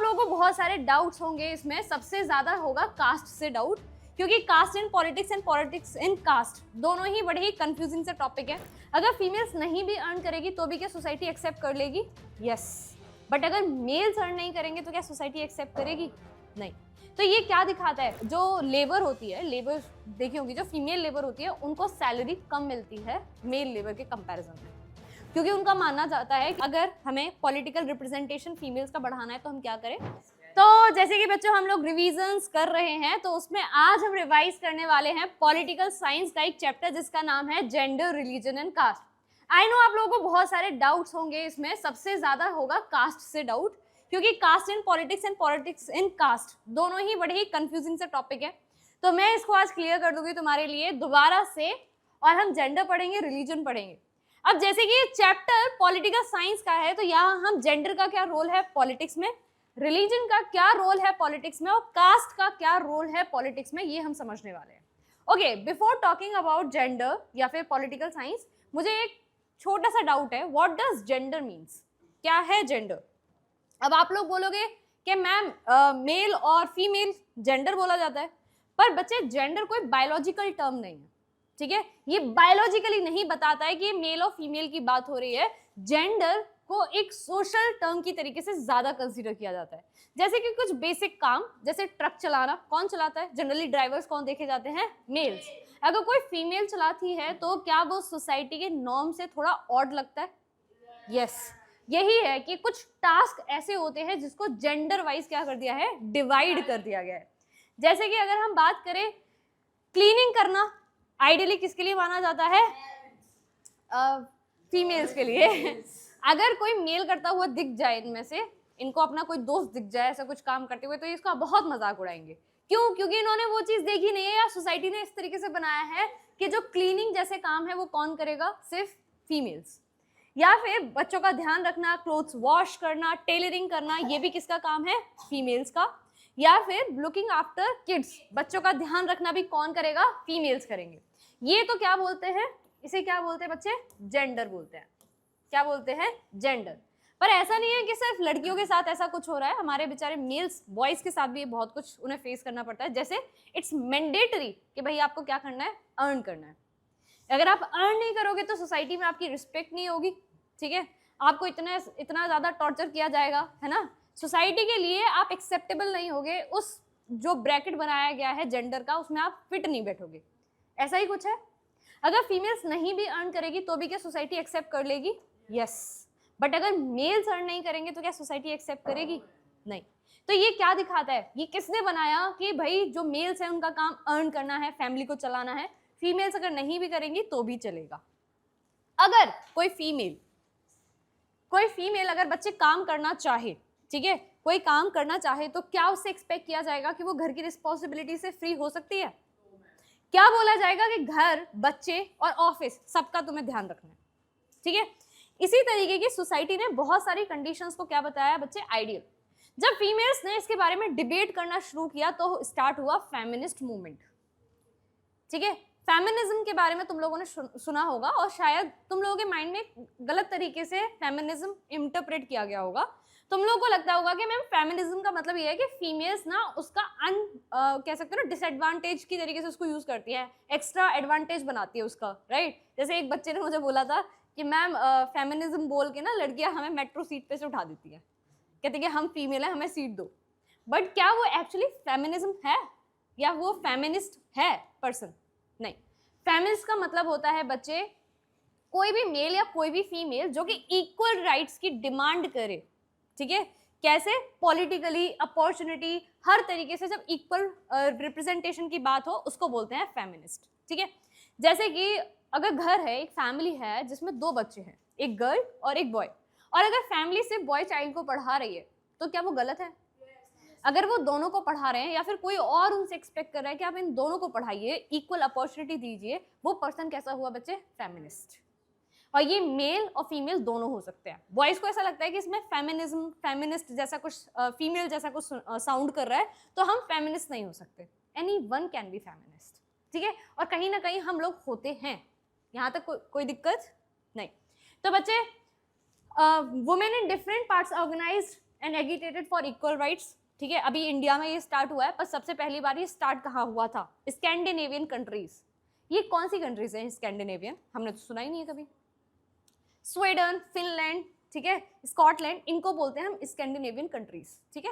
लोगों को बहुत सारे डाउट्स होंगे इसमें, सबसे ज्यादा होगा कास्ट से डाउट, क्योंकि caste in politics and politics in caste दोनों ही बड़े ही कंफ्यूजिंग से टॉपिक है। अगर फीमेल्स नहीं भी अर्न करेगी तो भी क्या सोसाइटी एक्सेप्ट कर लेगी? यस। बट अगर मेल्स अर्न नहीं करेंगे तो क्या सोसाइटी एक्सेप्ट करेगी? नहीं। तो ये क्या दिखाता है, जो लेबर होती है, लेबर देखी होगी, जो फीमेल लेबर होती है उनको सैलरी कम मिलती है मेल लेबर के कंपैरिजन में, क्योंकि उनका मानना जाता है कि अगर हमें पॉलिटिकल रिप्रेजेंटेशन फीमेल्स का बढ़ाना है तो हम क्या करें। तो जैसे कि बच्चों हम लोग रिवीजन्स कर रहे हैं, तो उसमें आज हम रिवाइज करने वाले हैं पॉलिटिकल साइंस का एक चैप्टर जिसका नाम है gender, religion and caste. I know आप लोगों को बहुत सारे डाउट्स होंगे इसमें, सबसे ज्यादा होगा कास्ट से डाउट, क्योंकि caste in politics and politics in caste दोनों ही बड़े ही कंफ्यूजिंग से टॉपिक है। तो मैं इसको आज क्लियर कर दूंगी तुम्हारे लिए दोबारा से, और हम जेंडर पढ़ेंगे, रिलीजन पढ़ेंगे। अब जैसे कि चैप्टर पॉलिटिकल साइंस का है, तो यहाँ हम जेंडर का क्या रोल है पॉलिटिक्स में, रिलीजन का क्या रोल है पॉलिटिक्स में, और कास्ट का क्या रोल है पॉलिटिक्स में, ये हम समझने वाले हैं। Okay, before talking about gender या फिर पॉलिटिकल साइंस, मुझे एक छोटा सा डाउट है, व्हाट डज जेंडर मीन्स? क्या है जेंडर? अब आप लोग बोलोगे कि मैम मेल और फीमेल जेंडर बोला जाता है, पर बच्चे जेंडर कोई बायोलॉजिकल टर्म नहीं है, ठीक है? ये बायोलॉजिकली नहीं बताता है कि ये मेल और फीमेल की बात हो रही है। जेंडर को एक सोशल टर्म की तरीके से ज्यादा कंसीडर किया जाता है। जैसे कि कुछ बेसिक काम, जैसे ट्रक चलाना कौन चलाता है? जनरली ड्राइवर्स कौन देखे जाते हैं? मेल्स। अगर कोई फीमेल चलाती है तो क्या वो सोसाइटी के नॉर्म से थोड़ा ऑड लगता है? यस। यही है कि कुछ टास्क ऐसे होते हैं जिसको जेंडर वाइज क्या कर दिया है? डिवाइड कर दिया गया है। जैसे कि अगर हम बात करें क्लीनिंग करना, आइडियली किसके लिए माना जाता है? फीमेल्स के लिए। अगर कोई मेल करता हुआ दिख जाए इनमें से, इनको अपना कोई दोस्त दिख जाए ऐसा कुछ काम करते हुए, तो इसका बहुत मजाक उड़ाएंगे। क्यों? क्योंकि इन्होंने वो चीज देखी नहीं है, या सोसाइटी ने इस तरीके से बनाया है कि जो क्लीनिंग जैसे काम है वो कौन करेगा? सिर्फ फीमेल्स। या फिर बच्चों का ध्यान रखना, क्लोथ्स वॉश करना, टेलरिंग करना, ये भी किसका काम है? फीमेल्स का। या फिर लुकिंग आफ्टर किड्स, बच्चों का ध्यान रखना भी कौन करेगा? फीमेल्स करेंगे। ये तो क्या बोलते हैं? इसे क्या बोलते हैं बच्चे? जेंडर बोलते हैं। क्या बोलते हैं? जेंडर। पर ऐसा नहीं है कि सिर्फ लड़कियों के साथ ऐसा कुछ हो रहा है, हमारे बेचारे मेल्स बॉयज के साथ भी बहुत कुछ उन्हें फेस करना पड़ता है। जैसे इट्स मैंडेटरी कि भाई आपको क्या करना है? अर्न करना है। अगर आप अर्न नहीं करोगे तो सोसाइटी में आपकी रिस्पेक्ट नहीं होगी, ठीक है? आपको इतना ज्यादा टॉर्चर किया जाएगा, है ना? सोसाइटी के लिए आप एक्सेप्टेबल नहीं होगे, उस जो ब्रैकेट बनाया गया है जेंडर का उसमें आप फिट नहीं बैठोगे। ऐसा ही कुछ है। अगर फीमेल्स नहीं भी अर्न करेगी तो भी क्या सोसाइटी एक्सेप्ट कर लेगी? यस। बट अगर मेल्स अर्न नहीं करेंगे तो क्या सोसाइटी एक्सेप्ट करेगी? नहीं। तो ये क्या दिखाता है? ये किसने बनाया कि भाई जो मेल्स हैं उनका काम अर्न करना है, फैमिली को चलाना है, फीमेल्स अगर नहीं भी करेंगी तो भी चलेगा। अगर कोई फीमेल अगर बच्चे काम करना चाहे, ठीक है, कोई काम करना चाहे, तो क्या उससे एक्सपेक्ट किया जाएगा कि वो घर की रिस्पॉन्सिबिलिटी से फ्री हो सकती है? क्या बोला जाएगा कि घर, बच्चे और ऑफिस सबका तुम्हें ध्यान रखना है, ठीक है? इसी तरीके की सोसाइटी ने बहुत सारी कंडीशंस को क्या बताया बच्चे? आइडियल। जब फीमेल्स ने इसके बारे में डिबेट करना शुरू किया तो स्टार्ट हुआ फेमिनिस्ट मूवमेंट, ठीक है? फेमिनिज्म के बारे में तुम लोगों ने सुना होगा, और शायद तुम लोगों के माइंड में गलत तरीके से फेमिनिज्म इंटरप्रेट किया गया होगा। तुम लोगों को लगता होगा कि मैम फेमिनिज्म का मतलब ये है कि फीमेल्स ना उसका कह सकते हो ना, डिसएडवांटेज की तरीके से उसको यूज करती है, एक्स्ट्रा एडवांटेज बनाती है उसका, राइट? जैसे एक बच्चे ने मुझे बोला था कि मैम फेमिनिज्म बोल के ना लड़कियां हमें मेट्रो सीट पे से उठा देती है, कहती कि हम फीमेल हैं, हमें सीट दो। बट क्या वो एक्चुअली फेमिनिज्म है, या वो फेमिनिस्ट है पर्सन? नहीं। फेमिनिस्ट का मतलब होता है बच्चे कोई भी मेल या कोई भी फीमेल जो कि इक्वल राइट्स की डिमांड करे, ठीक है? कैसे? पॉलिटिकली, अपॉर्चुनिटी, हर तरीके से जब इक्वल रिप्रेजेंटेशन की बात हो उसको बोलते हैं फेमिनिस्ट, ठीक है? जैसे कि अगर घर है, एक फैमिली है जिसमें 2 बच्चे हैं, एक गर्ल और एक बॉय, और अगर फैमिली सिर्फ बॉय चाइल्ड को पढ़ा रही है तो क्या वो गलत है? अगर वो दोनों को पढ़ा रहे हैं या फिर कोई और उनसे एक्सपेक्ट कर रहा है कि आप इन दोनों को पढ़ाइए, इक्वल अपॉर्चुनिटी दीजिए, वो पर्सन कैसा हुआ बच्चे? फेमिनिस्ट। और ये मेल और फीमेल दोनों हो सकते हैं। बॉयज को ऐसा लगता है कि इसमें फेमिनिज्म, फेमिनिस्ट जैसा कुछ, फीमेल जैसा कुछ साउंड कर रहा है, तो हम फेमिनिस्ट नहीं हो सकते। Any one can be feminist, ठीक है? और कहीं ना कहीं हम लोग होते हैं, यहाँ तक कोई दिक्कत नहीं। तो बच्चे, women in different parts organised and agitated for equal rights. ठीक है, अभी इंडिया में ये स्टार्ट हुआ है, पर सबसे पहली बार ये स्टार्ट कहाँ हुआ था? Scandinavian countries. ये कौन सी कंट्रीज हैं स्कैंडिनेवियन? हमने तो सुना ही नहीं है कभी। स्वीडन, फिनलैंड, ठीक है, स्कॉटलैंड, इनको बोलते हैं हम स्कैंडिनेवियन कंट्रीज। ठीक है,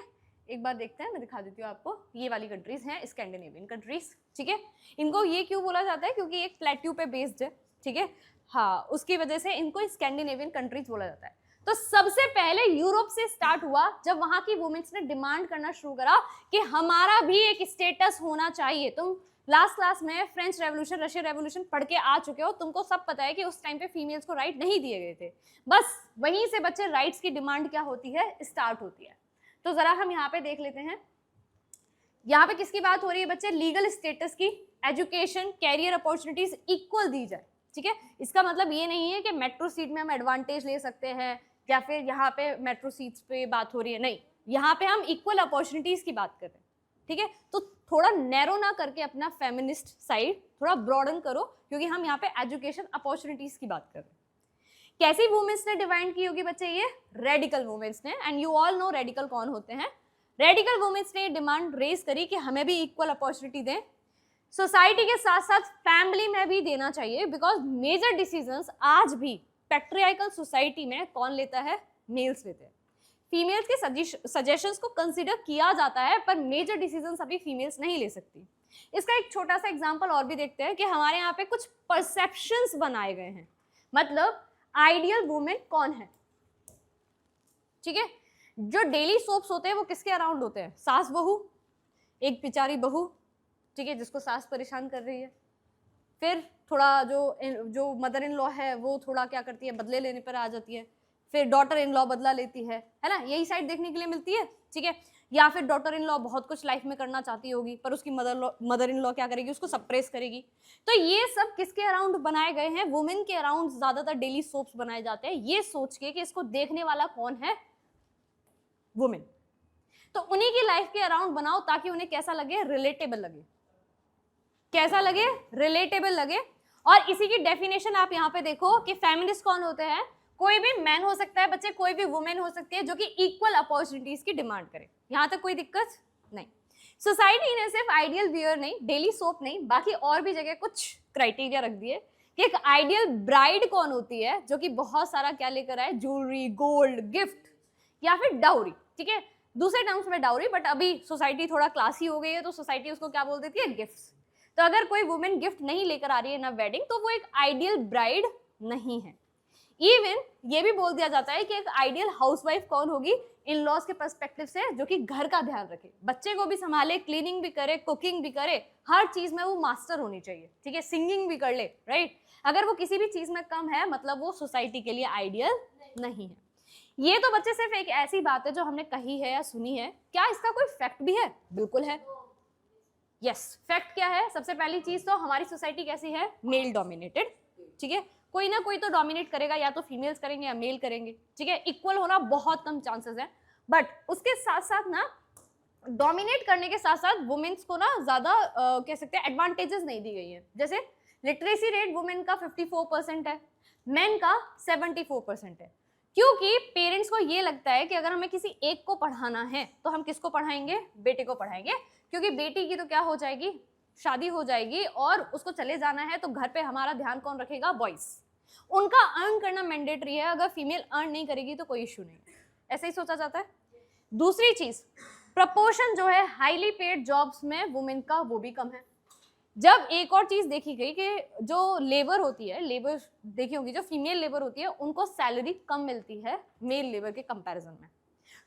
एक बार देखते हैं, मैं दिखा देती हूँ आपको। ये वाली कंट्रीज हैं स्कैंडिनेवियन कंट्रीज। ठीक है, इनको ये क्यों बोला जाता है? क्योंकि एक प्लेट्यू पे बेस्ड है। ठीक है, हाँ, उसकी वजह से इनको स्कैंडिनेवियन कंट्रीज बोला जाता है। तो सबसे पहले यूरोप से स्टार्ट हुआ, जब वहां की वुमेन्स ने डिमांड करना शुरू करा कि हमारा भी एक स्टेटस होना चाहिए। तुम लास्ट क्लास में फ्रेंच रेवोल्यूशन, रशियन रेवोल्यूशन पढ़ के आ चुके हो, तुमको सब पता है कि उस टाइम पे फीमेल्स को राइट नहीं दिए गए थे। बस वहीं से बच्चे राइट्स की डिमांड क्या होती है, स्टार्ट होती है। तो जरा हम यहाँ पे देख लेते हैं, यहाँ पे किसकी बात हो रही है बच्चे? लीगल स्टेटस की, एजुकेशन, कैरियर अपॉर्चुनिटीज इक्वल दी जाए। ठीक है, इसका मतलब ये नहीं है कि मेट्रो सीट में हम एडवांटेज ले सकते हैं या फिर यहाँ पे मेट्रो सीट्स पे बात हो रही है, नहीं, यहाँ पे हम इक्वल अपॉर्चुनिटीज की बात कर रहे हैं। ठीक है, तो थोड़ा नैरो ना करके अपना फेमिनिस्ट साइड थोड़ा ब्रॉडन करो, क्योंकि हम यहाँ पे एजुकेशन अपॉर्चुनिटीज की बात कर रहे हैं। कैसी वुमेन्स ने डिवाइड की होगी बच्चे? ये रेडिकल वुमेन्स ने। And you all know radical कौन होते हैं। रेडिकल वुमेन्स ने डिमांड रेज करी कि हमें भी इक्वल अपॉर्चुनिटी दें, सोसाइटी के साथ साथ फैमिली में भी देना चाहिए, बिकॉज मेजर डिसीजंस आज भी पैट्रियार्कल सोसाइटी में कौन लेता है? मेल्स लेते हैं। फीमेल्स के सजेशंस को कंसीडर किया जाता है, पर मेजर डिसीजंस अभी फीमेल्स नहीं ले सकती। इसका एक छोटा सा एग्जांपल और भी देखते हैं कि हमारे यहाँ पे कुछ परसेप्शंस बनाए गए हैं, मतलब आइडियल वुमेन कौन है। ठीक है, जो डेली सोप्स होते हैं वो किसके अराउंड होते हैं? सास बहू, एक बेचारी बहू, ठीक है, जिसको सास परेशान कर रही है। फिर थोड़ा जो मदर इन लॉ है वो थोड़ा क्या करती है, बदले लेने पर आ जाती है। फिर डॉटर इन लॉ बदला लेती है ना, यही साइड देखने के लिए मिलती है। ठीक है, या फिर डॉटर इन लॉ बहुत कुछ लाइफ में करना चाहती होगी, पर उसकी मदर इन लॉ क्या करेगी? उसको सप्रेस करेगी। तो ये सब किसके अराउंड बनाए गए हैं? वुमेन के अराउंड ज्यादातर डेली सोप्स बनाए जाते हैं, ये सोच के कि इसको देखने वाला कौन है? वुमेन। तो उन्हीं की लाइफ के अराउंड बनाओ ताकि उन्हें कैसा लगे? रिलेटेबल लगे। कैसा लगे? रिलेटेबल लगे। और इसी की डेफिनेशन आप यहाँ पे देखो कि फेमिनिस्ट कौन होते हैं? कोई भी मैन हो सकता है बच्चे, कोई भी वुमेन हो सकती है जो कि इक्वल अपॉर्चुनिटीज की डिमांड करे। यहाँ तक कोई दिक्कत नहीं। सोसाइटी ने सिर्फ आइडियल वियर नहीं, डेली सोप नहीं, बाकी और भी जगह कुछ क्राइटेरिया रख दिए कि एक आइडियल ब्राइड कौन होती है, जो कि बहुत सारा क्या लेकर आए? ज्वेलरी, गोल्ड, गिफ्ट या फिर डाउरी। ठीक है, दूसरे टर्म्स में डाउरी, बट अभी सोसाइटी थोड़ा क्लासी हो गई है तो सोसाइटी उसको क्या बोल देती है? गिफ्ट्स। तो अगर कोई वुमेन गिफ्ट नहीं लेकर आ रही है ना वेडिंग, तो वो एक आइडियल ब्राइड नहीं है। इवन ये भी बोल दिया जाता है कि एक आइडियल हाउसवाइफ कौन होगी? इन लॉज के पर्सपेक्टिव से, जो कि घर का ध्यान रखे, बच्चे को भी संभाले, क्लीनिंग भी करे, कुकिंग भी करे, हर चीज में वो मास्टर होनी चाहिए। ठीक है, सिंगिंग भी कर ले, राइट। अगर वो किसी भी चीज में कम है, मतलब वो सोसाइटी के लिए आइडियल नहीं है। ये तो बच्चे सिर्फ एक ऐसी बात है जो हमने कही है या सुनी है, क्या इसका कोई फैक्ट भी है? बिल्कुल है। यस, फैक्ट क्या है? सबसे पहली चीज तो हमारी सोसाइटी कैसी है? Male dominated. ठीक है, कोई ना कोई तो डोमिनेट करेगा, या तो फीमेल्स करेंगे या मेल करेंगे। ठीक है, इक्वल होना बहुत कम चांसेस है, बट उसके साथ साथ ना डोमिनेट करने के साथ साथ वुमेन्स को ना ज्यादा कह सकते हैं एडवांटेजेस नहीं दी गई है। जैसे लिटरेसी रेट वुमेन का 54% है, मेन का 74% है, क्योंकि पेरेंट्स को ये लगता है कि अगर हमें किसी एक को पढ़ाना है तो हम किसको पढ़ाएंगे? बेटे को पढ़ाएंगे, क्योंकि बेटी की तो क्या हो जाएगी? शादी हो जाएगी और उसको चले जाना है, तो घर पे हमारा ध्यान कौन रखेगा? बॉयज। उनका अर्न करना मैंडेटरी है, अगर फीमेल अर्न नहीं करेगी तो कोई इश्यू नहीं, ऐसे ही सोचा जाता है। दूसरी चीज, प्रपोर्शन जो है हाईली पेड जॉब्स में वुमेन का, वो भी कम है। जब एक और चीज देखी गई कि जो लेबर होती है, लेबर देखी होगी, जो फीमेल लेबर होती है उनको सैलरी कम मिलती है मेल लेबर के कंपैरिजन में,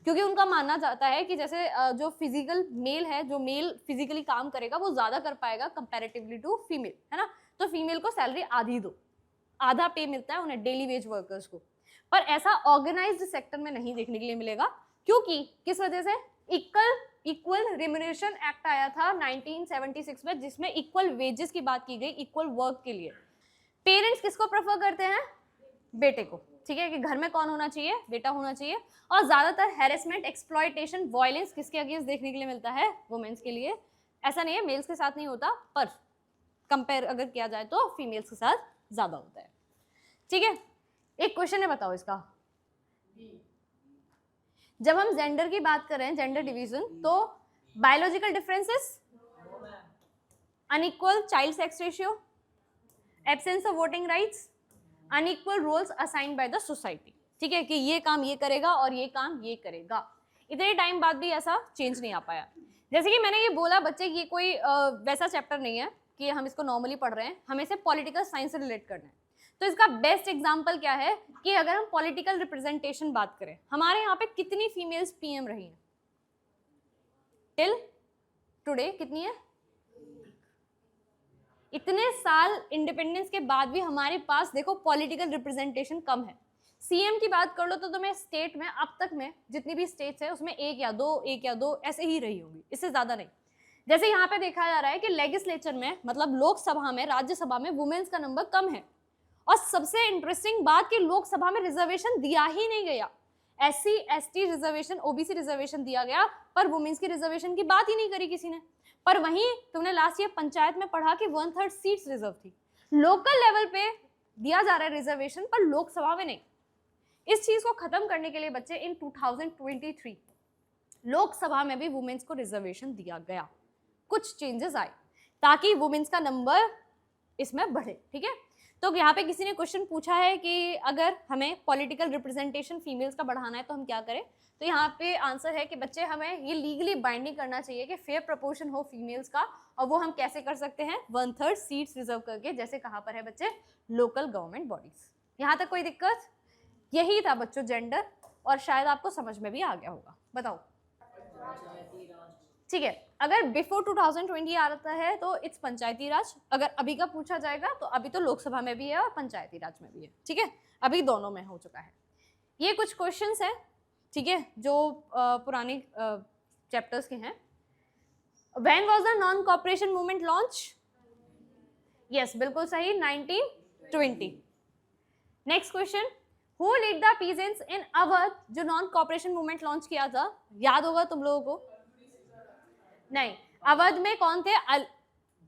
क्योंकि उनका मानना जाता है कि जैसे जो फिजिकल मेल है, जो मेल फिजिकली काम करेगा वो ज्यादा कर पाएगा कंपैरेटिवली टू फीमेल, है ना। तो फीमेल को सैलरी आधी दो, आधा पे मिलता है उन्हें, डेली वेज वर्कर्स को। पर ऐसा ऑर्गेनाइज्ड सेक्टर में नहीं देखने के लिए मिलेगा, क्योंकि किस वजह से? इक्वल रिम्यूनरेशन एक्ट आया था 1976 में, जिसमें इक्वल वेजेस की बात की गई इक्वल वर्क के लिए। पेरेंट्स किसको प्रेफर करते हैं? बेटे को। ठीक है, कि घर में कौन होना चाहिए? बेटा होना चाहिए। और ज्यादातर हैरेसमेंट, एक्सप्लॉयटेशन, वायलेंस किसके अगेंस्ट देखने के लिए मिलता है? वुमेन्स के लिए। ऐसा नहीं है मेल्स के साथ नहीं होता, पर कंपेयर अगर किया जाए तो फीमेल्स के साथ ज्यादा होता है। ठीक है, एक क्वेश्चन है, बताओ इसका। जब हम जेंडर की बात कर रहे हैं, जेंडर डिवीजन, तो biological differences, unequal child sex ratio, absence of voting rights, unequal roles assigned by the society. ठीक है, कि ये काम ये करेगा और ये काम ये करेगा। इतने टाइम बाद भी ऐसा चेंज नहीं आ पाया। जैसे कि मैंने ये बोला बच्चे, ये कोई वैसा चैप्टर नहीं है कि हम इसको नॉर्मली पढ़ रहे हैं, हमें इसे पॉलिटिकल साइंस से रिलेट करना है। तो इसका बेस्ट एग्जाम्पल क्या है कि अगर हम पॉलिटिकल रिप्रेजेंटेशन बात करें, हमारे यहाँ पे कितनी फीमेल्स पीएम रही हैं टिल टुडे? कितनी है? इतने साल इंडिपेंडेंस के बाद भी हमारे पास देखो पॉलिटिकल रिप्रेजेंटेशन कम है। सीएम की बात कर लो तो तुम्हें स्टेट में अब तक में जितनी भी स्टेट्स है उसमें एक या दो ऐसे ही रही होंगी, इससे ज्यादा नहीं। जैसे यहाँ पे देखा जा रहा है कि लेजिस्लेचर में, मतलब लोकसभा में, राज्यसभा में वुमेन्स का नंबर कम है। और सबसे इंटरेस्टिंग बात कि लोकसभा में रिजर्वेशन दिया ही नहीं गया। SC ST reservation, OBC reservation दिया गया, पर वुमेन्स की रिजर्वेशन की बात ही नहीं करी किसी ने। पर वहीं तुमने लास्ट ईयर पंचायत में पढ़ा कि 1/3 सीट्स रिजर्व थी। लोकल लेवल पे दिया जा रहा है रिजर्वेशन, पर लोकसभा में नहीं। इस चीज को खत्म करने के लिए बच्चे इन 2023 लोकसभा में भी वुमेन्स को रिजर्वेशन दिया गया। कुछ चेंजेस आए ताकि वुमेन्स का नंबर इसमें बढ़े। ठीक है, तो यहाँ पे किसी ने क्वेश्चन पूछा है कि अगर हमें पॉलिटिकल रिप्रेजेंटेशन फीमेल्स का बढ़ाना है तो हम क्या करें? तो यहाँ पे आंसर है कि बच्चे हमें ये लीगली बाइंडिंग करना चाहिए कि फेयर प्रपोर्शन हो फीमेल्स का। और वो हम कैसे कर सकते हैं? 1/3 सीट्स रिजर्व करके, जैसे कहाँ पर है बच्चे? Local government bodies. यहाँ तक कोई दिक्कत? यही था बच्चों जेंडर, और शायद आपको समझ में भी आ गया होगा। बताओ। ठीक है, अगर बिफोर 2020 आता है तो इट्स पंचायती राज। अगर अभी का पूछा जाएगा तो अभी तो लोकसभा में भी है और पंचायती राज में भी है। ठीक है, अभी दोनों में हो चुका है। ये कुछ क्वेश्चंस हैं, ठीक है, जो पुराने चैप्टर्स के हैं। When was the non cooperation movement launch? Yes, बिल्कुल सही, 1920। Next question, who lead the peasants in Awadh? जो नॉन कॉपरेशन मूवमेंट लॉन्च किया था, याद होगा तुम लोगों को? नहीं, अवध में कौन थे?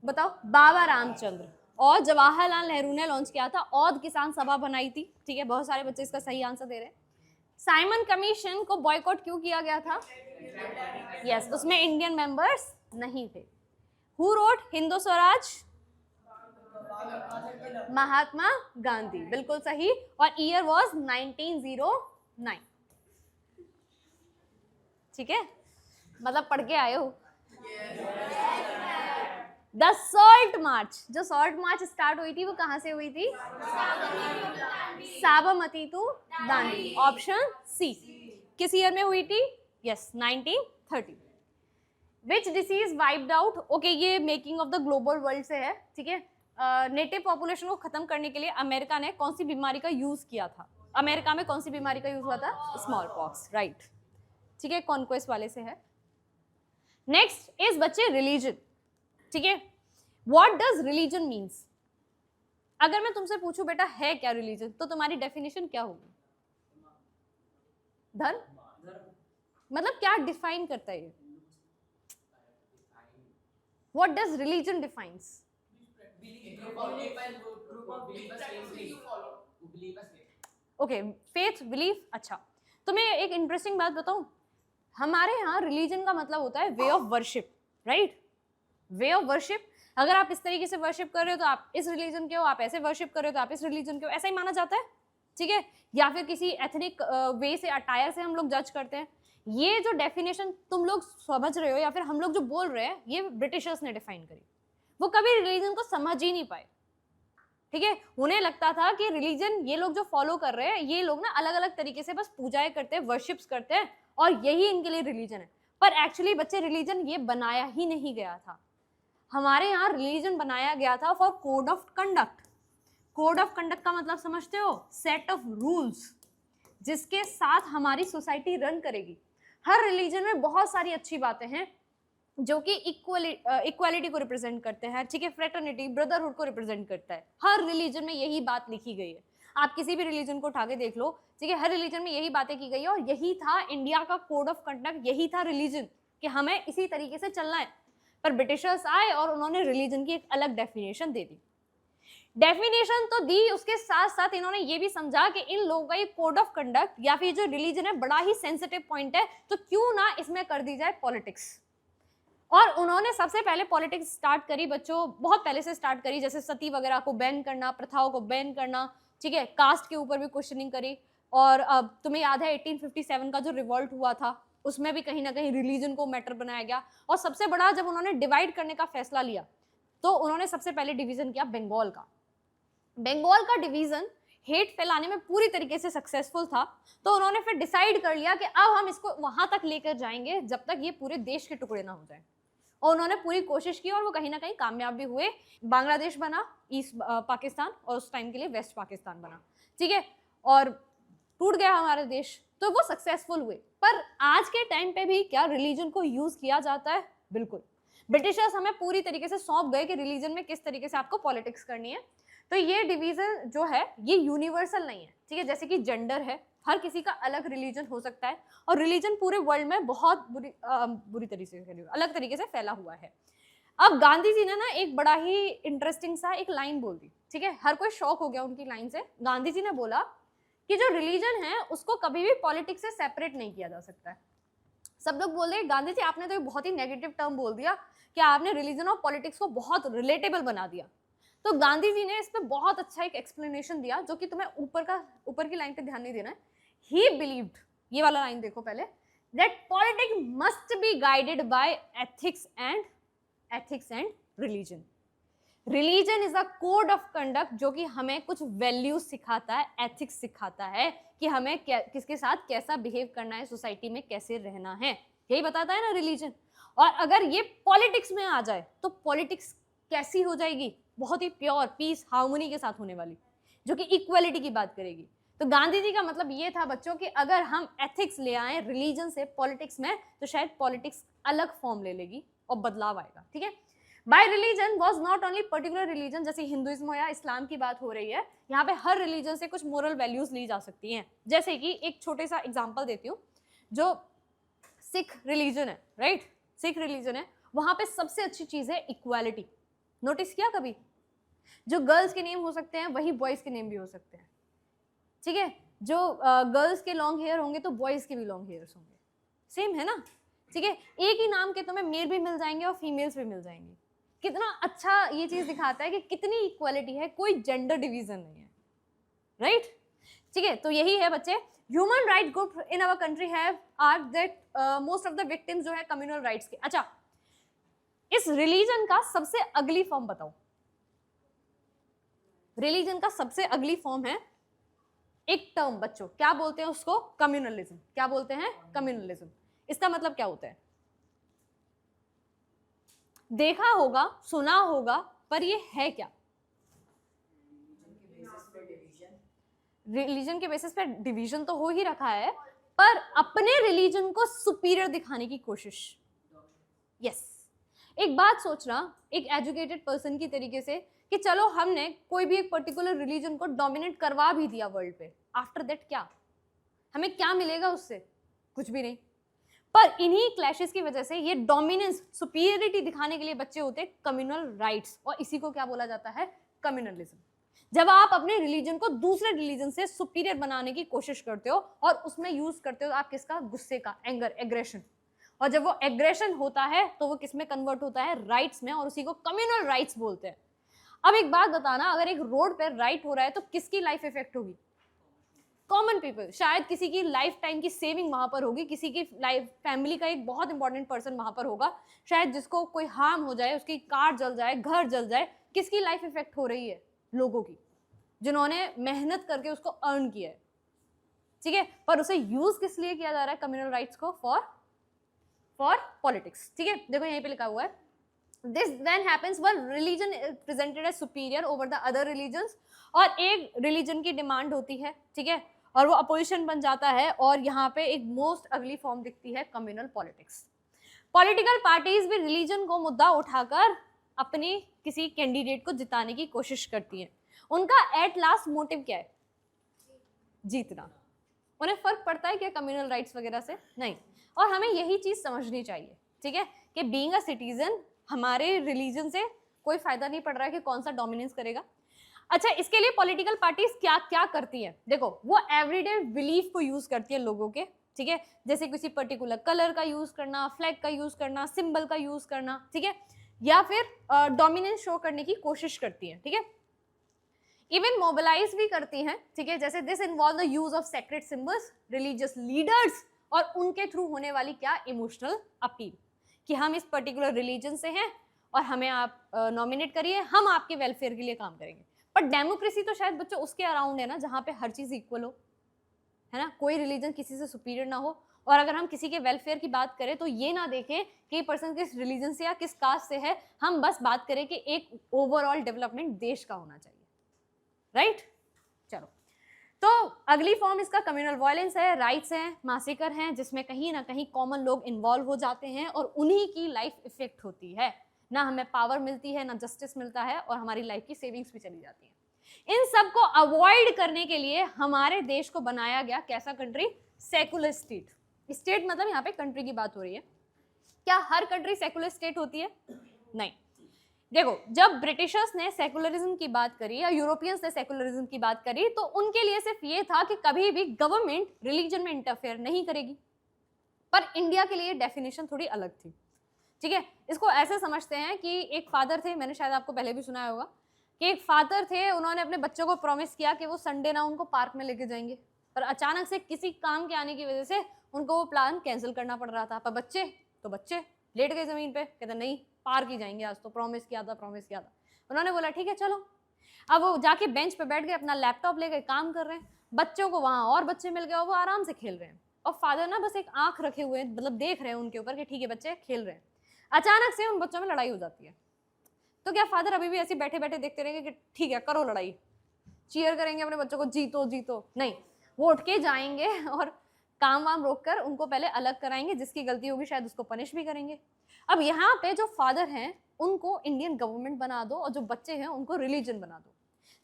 बताओ। बाबा रामचंद्र। और जवाहरलाल नेहरू ने लॉन्च किया था। औध किसान सभा बनाई थी। ठीक है, बहुत सारे बच्चे इसका सही आंसर दे रहे हैं। साइमन कमीशन को बॉयकॉट क्यों किया गया था? यस, उसमें इंडियन मेंबर्स नहीं थे। Who wrote Hindu Swaraj? महात्मा गांधी, बिल्कुल सही। और ईयर वाज 1909। ठीक है, मतलब पढ़ के आए हो। द सॉल्ट मार्च, जो सॉल्ट मार्च स्टार्ट हुई थी वो कहां से हुई थी? Sabarmati to Dandi, option C. किस ईयर में हुई थी? Yes, 1930। Which disease wiped out? Okay, ये making of the global world से है। ठीक है, नेटिव पॉपुलेशन को खत्म करने के लिए अमेरिका ने कौन सी बीमारी का यूज किया था? अमेरिका में कौन सी बीमारी का यूज हुआ था? Small pox, right. ठीक है, कॉन्क्वेस्ट वाले से है। नेक्स्ट इज बच्चे रिलीजन। ठीक है, व्हाट डज रिलीजन मीन्स? अगर मैं तुमसे पूछूं बेटा है क्या रिलीजन, तो तुम्हारी डेफिनेशन क्या होगी? धर्म? मतलब क्या डिफाइन करता है ये? What does religion defines? Okay, faith, belief. अच्छा, तो मैं एक इंटरेस्टिंग बात बताऊं, हमारे यहाँ रिलीजन का मतलब होता है way of worship, right? Way of worship. अगर आप इस तरीके से वर्शिप कर रहे हो तो आप इस रिलीजन के हो, आप ऐसे वर्शिप कर रहे हो तो आप इस रिलीजन के हो, ऐसा ही माना जाता है। ठीक है, या फिर किसी एथनिक वे से, अटायर से हम लोग जज करते हैं। ये जो डेफिनेशन तुम लोग समझ रहे हो या फिर हम लोग जो बोल रहे हैं, ये ब्रिटिशर्स ने डिफाइन करी। वो कभी रिलीजन को समझ ही नहीं पाए। ठीक है, उन्हें लगता था कि रिलीजन ये लोग जो फॉलो कर रहे हैं, ये लोग ना अलग अलग तरीके से बस पूजाएं करते हैं, वर्शिप्स करते हैं, और यही इनके लिए रिलीजन है। पर एक्चुअली बच्चे रिलीजन ये बनाया ही नहीं गया था। हमारे यहाँ रिलीजन बनाया गया था for code of conduct. Code of conduct का मतलब समझते हो? सेट ऑफ रूल्स जिसके साथ हमारी सोसाइटी रन करेगी। हर रिलीजन में बहुत सारी अच्छी बातें हैं जो कि इक्वालिटी को रिप्रेजेंट करते हैं। ठीक है, फ्रेटर्निटी, ब्रदरहुड को रिप्रेजेंट करता है। हर रिलीजन में यही बात लिखी गई है। आप किसी भी रिलीजन को उठा के देख लो, ठीक है, हर रिलीजन में यही बातें की गई है, और यही था इंडिया का कोड ऑफ कंडक्ट, यही था रिलीजन कि हमें इसी तरीके से चलना है। पर ब्रिटिशर्स आए और उन्होंने रिलीजन की एक अलग डेफिनेशन दे दी। डेफिनेशन तो दी, उसके साथ साथ इन्होंने ये भी समझा कि इन लोगों का ये कोड ऑफ कंडक्ट या फिर जो रिलीजन है बड़ा ही सेंसिटिव पॉइंट है, तो क्यों ना इसमें कर दी जाए पॉलिटिक्स। और उन्होंने सबसे पहले पॉलिटिक्स स्टार्ट करी बच्चों, बहुत पहले से स्टार्ट करी, जैसे सती वगैरह को बैन करना, प्रथाओं को बैन करना, ठीक है, कास्ट के ऊपर भी क्वेश्चनिंग करी। और अब तुम्हें याद है 1857 का जो रिवॉल्ट हुआ था, उसमें भी कहीं ना कहीं रिलीजन को मैटर बनाया गया। और सबसे बड़ा जब उन्होंने डिवाइड करने का फैसला लिया तो उन्होंने सबसे पहले डिवीजन किया बंगाल का। बंगाल का डिवीजन हेट फैलाने में पूरी तरीके से सक्सेसफुल था, तो उन्होंने फिर डिसाइड कर लिया कि अब हम इसको वहां तक लेकर जाएंगे जब तक ये पूरे देश के टुकड़े ना हो जाए। और उन्होंने पूरी कोशिश की और वो कहीं ना कहीं कामयाब भी हुए। बांग्लादेश बना ईस्ट पाकिस्तान, और उस टाइम के लिए वेस्ट पाकिस्तान बना, ठीक है, और टूट गया हमारा देश, तो वो सक्सेसफुल हुए। पर आज के टाइम पे भी क्या रिलीजन को यूज किया जाता है? बिल्कुल। ब्रिटिशर्स हमें पूरी तरीके से सौंप गए कि रिलीजन में किस तरीके से आपको पॉलिटिक्स करनी है। तो ये डिवीजन जो है ये यूनिवर्सल नहीं है, ठीक है, जैसे कि जेंडर है, हर किसी का अलग रिलीजन हो सकता है, और रिलीजन पूरे वर्ल्ड में बहुत बुरी तरीके से अलग तरीके से फैला हुआ है। अब गांधी जी ने ना एक बड़ा ही इंटरेस्टिंग सा एक लाइन बोल दी, ठीक है, हर कोई शॉक हो गया उनकी लाइन से। गांधी जी ने बोला कि जो रिलीजन है उसको कभी भी पॉलिटिक्स से सेपरेट नहीं किया जा सकता है। सब लोग बोल रहे गांधी जी आपने तो बहुत ही नेगेटिव टर्म बोल दिया कि आपने रिलीजन और पॉलिटिक्स को बहुत रिलेटेबल बना दिया। तो गांधी जी ने इस पे बहुत अच्छा एक एक्सप्लेनेशन दिया, जो कि तुम्हें ऊपर की लाइन पे ध्यान नहीं देना है। ही बिलीव्ड, ये वाला लाइन देखो पहले, that politics must be guided by ethics and religion. Religion is a code of conduct जो कि हमें कुछ वैल्यूज सिखाता है, एथिक्स सिखाता है कि हमें किसके साथ कैसा बिहेव करना है, सोसाइटी में कैसे रहना है, यही बताता है ना रिलीजन। और अगर ये पॉलिटिक्स में आ जाए तो पॉलिटिक्स कैसी हो जाएगी? बहुत ही प्योर, पीस, हार्मोनी के साथ होने वाली, जो कि इक्वलिटी की बात करेगी। तो गांधी जी का मतलब ये था बच्चों कि अगर हम एथिक्स ले आए रिलीजन से पॉलिटिक्स में, तो शायद पॉलिटिक्स अलग फॉर्म ले लेगी और बदलाव आएगा, ठीक है। Bye religion was not only particular religion, जैसे हिंदुइज्म या इस्लाम की बात हो रही है, यहाँ पे हर रिलीजन से कुछ मोरल वैल्यूज ली जा सकती हैं। जैसे कि एक छोटे सा एग्जाम्पल देती हूँ, जो सिख रिलीजन है, राइट, सिख रिलीजन है, वहां पे सबसे अच्छी चीज है इक्वालिटी। नोटिस किया कभी? जो गर्ल्स के नेम हो सकते हैं वही बॉयज के नेम भी हो सकते हैं, ठीक है, जो गर्ल्स के लॉन्ग हेयर होंगे तो बॉयज के भी लॉन्ग हेयर्स होंगे, सेम है ना, ठीक है। एक ही नाम के तुम्हें मेल भी मिल जाएंगे और फीमेल्स भी मिल जाएंगी। कितना अच्छा ये चीज दिखाता है कि कितनी इक्वालिटी है, कोई जेंडर डिवीजन नहीं है, राइट, ठीक है। तो यही है बच्चे, human right group in our country have argued that most of the victims जो है कम्युनल राइट्स के। अच्छा, इस रिलीजन का सबसे अगली फॉर्म बताओ। रिलीजन का सबसे अगली फॉर्म है एक टर्म बच्चों, क्या बोलते हैं उसको? कम्युनलिज्म। क्या बोलते हैं? कम्युनलिज्म। इसका मतलब क्या होता है? देखा होगा, सुना होगा, पर ये है क्या? रिलीजन के बेसिस पे डिवीजन तो हो ही रखा है, पर अपने रिलीजन को सुपीरियर दिखाने की कोशिश। यस, एक बात सोचना एक एजुकेटेड पर्सन की तरीके से कि चलो हमने कोई भी एक पर्टिकुलर रिलीजन को डोमिनेट करवा भी दिया वर्ल्ड पे, आफ्टर दैट क्या हमें क्या मिलेगा उससे? कुछ भी नहीं। पर इन्हीं क्लैशेस की वजह से ये डोमिनेंस, सुपीरियरिटी दिखाने के लिए बच्चे होते हैं कम्युनल राइट्स, और इसी को क्या बोला जाता है? कम्युनलिज्म। जब आप अपने रिलीजन को दूसरे रिलीजन से सुपीरियर बनाने की कोशिश करते हो और उसमें यूज करते हो आप किसका? गुस्से का, एंगर, एग्रेशन। और जब वो एग्रेशन होता है तो वो किस में कन्वर्ट होता है? राइट्स में, और उसी को कम्युनल राइट्स बोलते हैं। अब एक बात बताना, अगर एक रोड पर राइट हो रहा है तो किसकी लाइफ इफेक्ट होगी? Common people. शायद किसी की लाइफ टाइम की सेविंग वहां पर होगी, किसी की लाइफ, फैमिली का एक बहुत इंपॉर्टेंट पर्सन वहां पर होगा, शायद जिसको कोई हार्म हो जाए, उसकी कार जल जाए, घर जल जाए। किसकी लाइफ इफेक्ट हो रही है? लोगों की, जिन्होंने मेहनत करके उसको अर्न किया है, ठीक है। पर उसे यूज किस लिए किया जा रहा है कम्युनल राइट्स को? फॉर पॉलिटिक्स, ठीक है। देखो यहीं पे लिखा हुआ है, this then happens when religion is presented as superior over the other religions. और एक रिलीजन की डिमांड होती है, ठीक है, और वो अपोजिशन बन जाता है, और यहाँ पे एक मोस्ट अगली फॉर्म दिखती है कम्युनल पॉलिटिक्स। पॉलिटिकल पार्टीज भी रिलीजन को मुद्दा उठाकर अपने किसी कैंडिडेट को जिताने की कोशिश करती हैं। उनका एट लास्ट मोटिव क्या है? जीतना। उन्हें फर्क पड़ता है क्या कम्युनल राइट्स वगैरह से? नहीं। और हमें यही चीज समझनी चाहिए, ठीक है, कि बीइंग अ सिटीजन हमारे रिलीजन से कोई फायदा नहीं पड़ रहा है कि कौन सा डोमिनेंस करेगा। अच्छा, इसके लिए पॉलिटिकल पार्टीज क्या क्या करती है, देखो वो एवरीडे बिलीफ को यूज करती है लोगों के, ठीक है, जैसे किसी पर्टिकुलर कलर का यूज करना, फ्लैग का यूज करना, सिंबल का यूज करना, ठीक है, या फिर डोमिनेंस शो करने की कोशिश करती है, ठीक है, इवन मोबिलाइज भी करती हैं, ठीक है, जैसे this involve the use of sacred symbols, religious leaders और उनके थ्रू होने वाली क्या इमोशनल अपील कि हम इस पर्टिकुलर रिलीजन से हैं और हमें आप नॉमिनेट करिए, हम आपके वेलफेयर के लिए काम करेंगे। पर डेमोक्रेसी तो शायद बच्चों उसके अराउंड है ना जहाँ पे हर चीज इक्वल हो, है ना, कोई रिलीजन किसी से सुपीरियर ना हो, और अगर हम किसी के वेलफेयर की बात करें तो ये ना देखें कि पर्सन किस रिलीजन से या किस कास्ट से है, हम बस बात करें कि एक ओवरऑल डेवलपमेंट देश का होना चाहिए, राइट। चलो, तो अगली फॉर्म इसका कम्युनल वायलेंस है, राइट्स हैं, मासेकर हैं, जिसमें कहीं ना कहीं कॉमन लोग इन्वॉल्व हो जाते हैं और उन्हीं की लाइफ इफेक्ट होती है, ना हमें पावर मिलती है, ना जस्टिस मिलता है, और हमारी लाइफ की सेविंग्स भी चली जाती है। इन सब को अवॉइड करने के लिए हमारे देश को बनाया गया कैसा कंट्री, सेकुलर स्टेट। स्टेट मतलब यहाँ पे कंट्री की बात हो रही है। क्या हर कंट्री सेकुलर स्टेट होती है? नहीं। देखो, जब ब्रिटिशर्स ने सेकुलरिज्म की बात करी या यूरोपियंस ने सेकुलरिज्म की बात करी तो उनके लिए सिर्फ ये था कि कभी भी गवर्नमेंट रिलीजन में इंटरफेयर नहीं करेगी। पर इंडिया के लिए डेफिनेशन थोड़ी अलग थी, ठीक है। इसको ऐसे समझते हैं कि एक फादर थे, मैंने शायद आपको पहले भी सुना होगा कि एक फादर थे, उन्होंने अपने बच्चों को प्रॉमिस किया कि वो संडे ना उनको पार्क में लेके जाएंगे, पर अचानक से किसी काम के आने की वजह से उनको वो प्लान कैंसिल करना पड़ रहा था। पर बच्चे लेट गए जमीन पे, कहते नहीं पार्क ही जाएंगे आज तो, प्रॉमिस किया था। उन्होंने बोला ठीक है चलो। अब वो जाके बेंच पे बैठ गए, अपना लैपटॉप ले गए, काम कर रहे हैं, बच्चों को वहाँ और बच्चे मिल गए और वो आराम से खेल रहे हैं, और फादर ना बस एक आंख रखे हुए, मतलब देख रहे हैं उनके ऊपर कि ठीक है बच्चे खेल रहे हैं। अचानक से उन बच्चों में लड़ाई हो जाती है, तो क्या फादर अभी भी ऐसे बैठे बैठे देखते रहेंगे कि ठीक है करो लड़ाई, चीयर करेंगे अपने बच्चों को जीतो जीतो? नहीं, वो उठ के जाएंगे और काम वाम रोक कर उनको पहले अलग कराएंगे, जिसकी गलती होगी शायद उसको पनिश भी करेंगे। अब यहाँ पे जो फादर हैं उनको इंडियन गवर्नमेंट बना दो और जो बच्चे हैं उनको रिलीजन बना दो।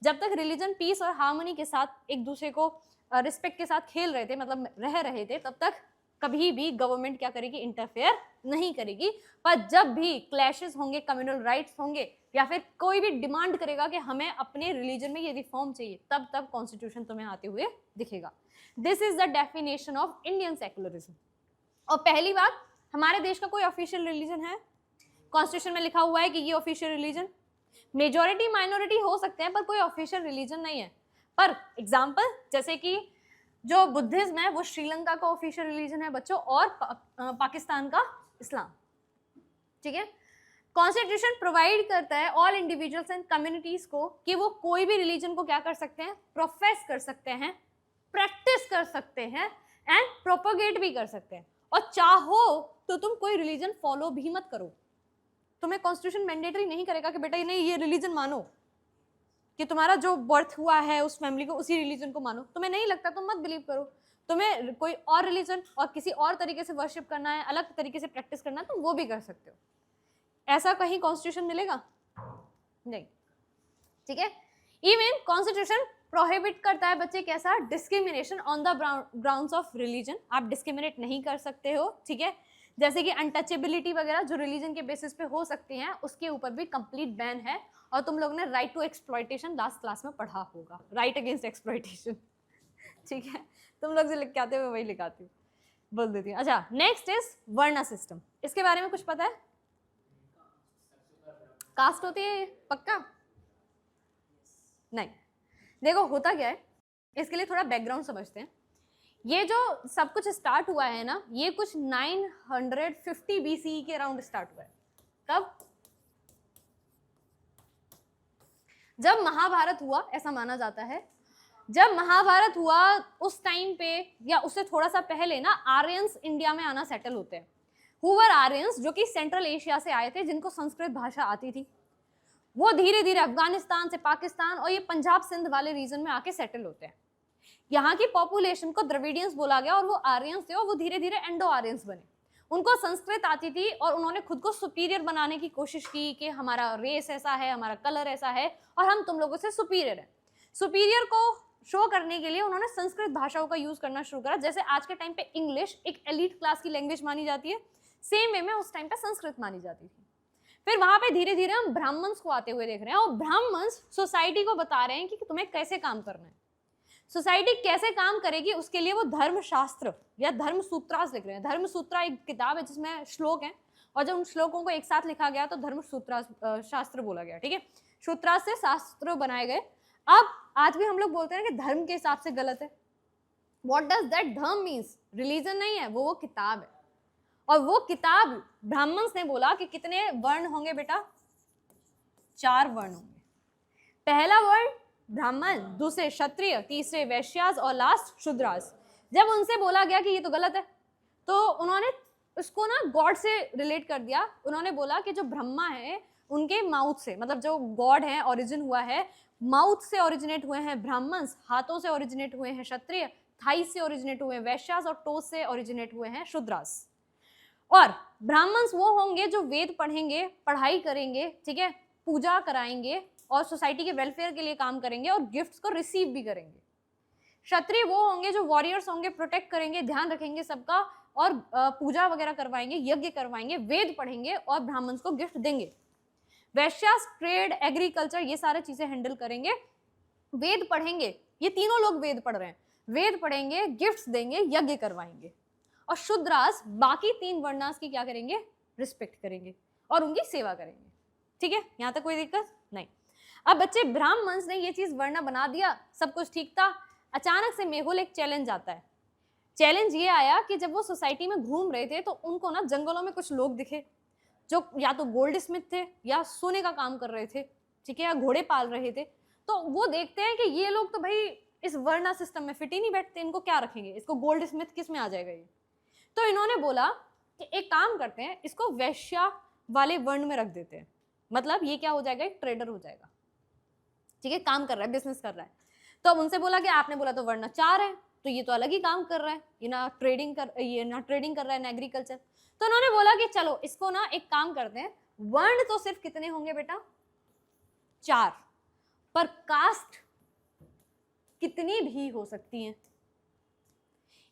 जब तक रिलीजन पीस और हार्मनी के साथ एक दूसरे को रिस्पेक्ट के साथ खेल रहे थे, मतलब रह रहे थे, तब तक कभी भी गवर्नमेंट क्या करेगी, इंटरफेयर नहीं करेगी। पर जब भी क्लैशेस होंगे, कम्युनल राइट्स होंगे, या फिर कोई भी डिमांड करेगा कि हमें अपने रिलीजन में ये रिफॉर्म चाहिए, तब कॉन्स्टिट्यूशन तुम्हें आते हुए दिखेगा। This is the definition of Indian secularism. और पहली बात, हमारे देश का कोई ऑफिशियल रिलीजन है? कॉन्स्टिट्यूशन में लिखा हुआ है कि ये ऑफिशियल रिलीजन, मेजॉरिटी माइनॉरिटी हो सकते हैं पर कोई ऑफिशियल रिलीजन नहीं है। पर एग्जाम्पल जैसे कि जो बुद्धिज्म है वो श्रीलंका का ऑफिशियल रिलीजन है बच्चों, और पाकिस्तान का इस्लाम, ठीक है। कॉन्स्टिट्यूशन प्रोवाइड करता है ऑल इंडिविजुअल्स एंड कम्युनिटीज को कि वो कोई भी रिलीजन को क्या कर सकते हैं, प्रोफेस कर सकते हैं, प्रैक्टिस कर सकते हैं एंड प्रोपोगेट भी कर सकते हैं। और चाहो तो तुम कोई रिलीजन फॉलो भी मत करो, तुम्हें कॉन्स्टिट्यूशन मैंडेटरी नहीं करेगा कि बेटा नहीं ये रिलीजन मानो, कि तुम्हारा जो बर्थ हुआ है उस फैमिली को उसी रिलीजन को मानो। तुम्हें नहीं लगता तुम मत बिलीव करो, तुम्हें कोई और रिलीजन और किसी और तरीके से वर्शिप करना है, अलग तरीके से प्रैक्टिस करना है, तुम वो भी कर सकते हो। ऐसा कहीं कॉन्स्टिट्यूशन मिलेगा? नहीं, ठीक है। इवन कॉन्स्टिट्यूशन प्रोहिबिट करता है बच्चे कैसा, discrimination on the grounds of religion. आप डिस्क्रिमिनेट नहीं कर सकते हो, ठीक है। जैसे कि अनटचेबिलिटी वगैरह जो रिलीजन के बेसिस पे हो सकती हैं, उसके ऊपर भी कंप्लीट बैन है। और तुम लोग ने right to exploitation last class में पढ़ा होगा, राइट अगेंस्ट एक्सप्लॉयटेशन, ठीक है। तुम लोग जो लिख के आते हो वही लिखाती हूँ, बोल देती हूँ। अच्छा, नेक्स्ट इज वर्ण सिस्टम। इसके बारे में कुछ पता है? कास्ट होती है पक्का? नहीं। देखो होता क्या है, इसके लिए थोड़ा बैकग्राउंड समझते हैं। ये जो सब कुछ स्टार्ट हुआ है ना, ये कुछ 950 BCE के अराउंड स्टार्ट हुआ है। कब? जब महाभारत हुआ, ऐसा माना जाता है। जब महाभारत हुआ उस टाइम पे या उससे थोड़ा सा पहले ना आर्यंस इंडिया में आना सेटल होते हैं। हुवर आर्यंस जो कि सेंट्रल एशिया से आए थे, जिनको संस्कृत भाषा आती थी, वो धीरे धीरे अफगानिस्तान से पाकिस्तान और ये पंजाब सिंध वाले रीजन में आके सेटल होते हैं। यहाँ की पॉपुलेशन को द्रविडियंस बोला गया और वो आर्यंस थे और वो धीरे धीरे एंडो आर्यंस बने। उनको संस्कृत आती थी और उन्होंने खुद को सुपीरियर बनाने की कोशिश की कि हमारा रेस ऐसा है, हमारा कलर ऐसा है और हम तुम लोगों से सुपीरियर है। सुपीरियर को शो करने के लिए उन्होंने संस्कृत भाषाओं का यूज करना शुरू करा। जैसे आज के टाइम पे इंग्लिश एक एलीट क्लास की लैंग्वेज मानी जाती है, सेम वे में उस टाइम पे संस्कृत मानी जाती थी। फिर वहां पे धीरे धीरे हम ब्राह्मण्स को आते हुए देख रहे हैं, और ब्राह्मण्स सोसाइटी को बता रहे हैं कि तुम्हें कैसे काम करना है, सोसाइटी कैसे काम करेगी, उसके लिए वो धर्मशास्त्र या धर्म सूत्रास लिख रहे हैं। धर्म सूत्रा एक किताब है जिसमें श्लोक है, और जब उन श्लोकों को एक साथ लिखा गया तो धर्म सूत्रास शास्त्र बोला गया, ठीक है। सूत्रास से शास्त्र बनाए गए। अब आज भी हम लोग बोलते हैं कि धर्म के हिसाब से गलत है। व्हाट डज दैट धर्म मीन्स? रिलीजन नहीं है, वो किताब है, और वो किताब ब्राह्मण्स ने बोला कि कितने वर्ण होंगे बेटा? 4 वर्ण होंगे। पहला वर्ण ब्राह्मण, दूसरे क्षत्रिय, तीसरे वैश्यास और लास्ट शूद्रास। जब उनसे बोला गया कि ये तो गलत है, तो उन्होंने उसको ना गॉड से रिलेट कर दिया। उन्होंने बोला कि जो ब्रह्मा है उनके माउथ से, मतलब जो गॉड है ओरिजिन हुआ है, माउथ से ओरिजिनेट हुए हैं ब्राह्मण्स, हाथों से ओरिजिनेट हुए हैं क्षत्रिय, थाई से ओरिजिनेट हुए हैं वैश्यास, और टोस से ओरिजिनेट हुए हैं शूद्रास। और ब्राह्मण्स वो होंगे जो वेद पढ़ेंगे, पढ़ाई करेंगे, ठीक है, पूजा कराएंगे और सोसाइटी के वेलफेयर के लिए काम करेंगे और गिफ्ट्स को रिसीव भी करेंगे। क्षत्रिय वो होंगे जो वॉरियर्स होंगे, प्रोटेक्ट करेंगे, ध्यान रखेंगे सबका, और पूजा वगैरह करवाएंगे, यज्ञ करवाएंगे, वेद पढ़ेंगे और ब्राह्मण्स को गिफ्ट देंगे। वैश्यास ट्रेड, एग्रीकल्चर, ये सारे चीजें हैंडल करेंगे। वेद पढ़ेंगे, ये तीनों लोग वेद पढ़ रहे हैं, वेद पढ़ेंगे, गिफ्ट्स देंगे, यज्ञ करवाएंगे। और शूद्रास बाकी 3 वर्णास की क्या करेंगे? रिस्पेक्ट करेंगे और उनकी सेवा करेंगे, ठीक है। यहाँ तक कोई दिक्कत नहीं। अब बच्चे ब्राह्मण्स ने ये चीज वर्ण बना दिया, सब कुछ ठीक था। अचानक से मेहुल एक चैलेंज आता है। चैलेंज ये आया कि जब वो सोसाइटी में घूम रहे थे तो उनको ना जंगलों में कुछ लोग दिखे जो या तो गोल्ड स्मिथ थे या सोने का काम कर रहे थे, ठीक है, या घोड़े पाल रहे थे। तो वो देखते हैं कि ये लोग तो भाई इस वर्णा सिस्टम में फिट ही नहीं बैठते, इनको क्या रखेंगे, इसको गोल्ड स्मिथ किस में आ जाएगा ये। तो इन्होंने बोला कि एक काम करते हैं, इसको वैश्या वाले वर्ण में रख देते हैं, मतलब ये क्या हो जाएगा, एक ट्रेडर हो जाएगा, ठीक है, काम कर रहा है, बिजनेस कर रहा है। तो अब उनसे बोला कि आपने बोला तो वर्ण 4 है, तो ये तो अलग ही काम कर रहा है, ये ना ट्रेडिंग कर रहा है ना एग्रीकल्चर। तो उन्होंने बोला कि चलो इसको ना एक काम करते हैं, वर्ण तो सिर्फ कितने होंगे बेटा? 4, पर कास्ट कितनी भी हो सकती हैं।